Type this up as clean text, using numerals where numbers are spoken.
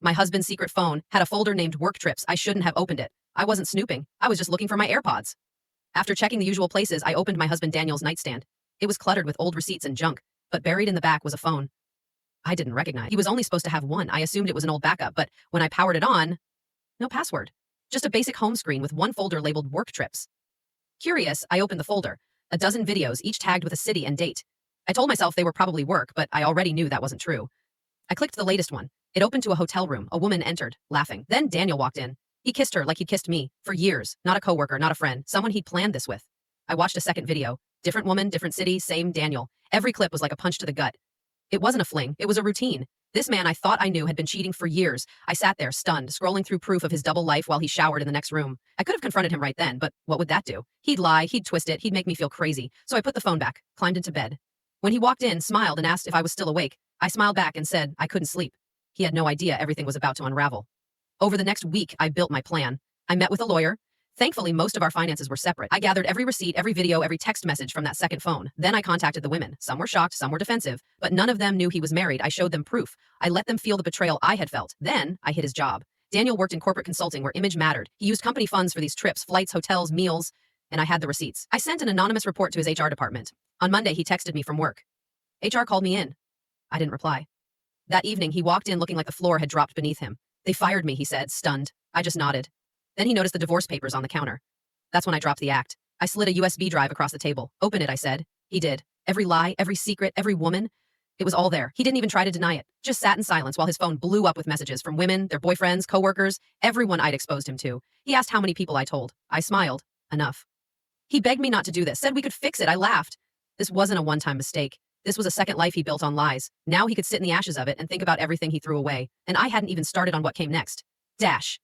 My husband's secret phone had a folder named work trips. I shouldn't have opened it. I wasn't snooping. I was just looking for my AirPods. After checking the usual places, I opened my husband Daniel's nightstand. It was cluttered with old receipts and junk, but buried in the back was a phone. I didn't recognize. He was only supposed to have one. I assumed it was an old backup, but when I powered it on, no password. Just a basic home screen with one folder labeled work trips. Curious, I opened the folder. A dozen videos, each tagged with a city and date. I told myself they were probably work, but I already knew that wasn't true. I clicked the latest one. It opened to a hotel room. A woman entered, laughing. Then Daniel walked in. He kissed her like he'd kissed me. For years. Not a coworker, not a friend. Someone he'd planned this with. I watched a second video. Different woman, different city, same Daniel. Every clip was like a punch to the gut. It wasn't a fling. It was a routine. This man I thought I knew had been cheating for years. I sat there, stunned, scrolling through proof of his double life while he showered in the next room. I could have confronted him right then, but what would that do? He'd lie, he'd twist it, he'd make me feel crazy. So I put the phone back, climbed into bed. When he walked in, smiled, and asked if I was still awake, I smiled back and said I couldn't sleep. He had no idea everything was about to unravel. Over the next week, I built my plan. I met with a lawyer. Thankfully, most of our finances were separate. I gathered every receipt, every video, every text message from that second phone. Then I contacted the women. Some were shocked, some were defensive, but none of them knew he was married. I showed them proof. I let them feel the betrayal I had felt. Then I hit his job. Daniel worked in corporate consulting where image mattered. He used company funds for these trips, flights, hotels, meals, and I had the receipts. I sent an anonymous report to his HR department. On Monday, he texted me from work. HR called me in. I didn't reply. That evening, he walked in looking like the floor had dropped beneath him. They fired me, he said, stunned. I just nodded. Then he noticed the divorce papers on the counter. That's when I dropped the act. I slid a USB drive across the table. Open it, I said. He did. Every lie, every secret, every woman. It was all there. He didn't even try to deny it. Just sat in silence while his phone blew up with messages from women, their boyfriends, coworkers, everyone I'd exposed him to. He asked how many people I told. I smiled. Enough. He begged me not to do this, said we could fix it. I laughed. This wasn't a one-time mistake. This was a second life he built on lies. Now he could sit in the ashes of it and think about everything he threw away. And I hadn't even started on what came next. Dash.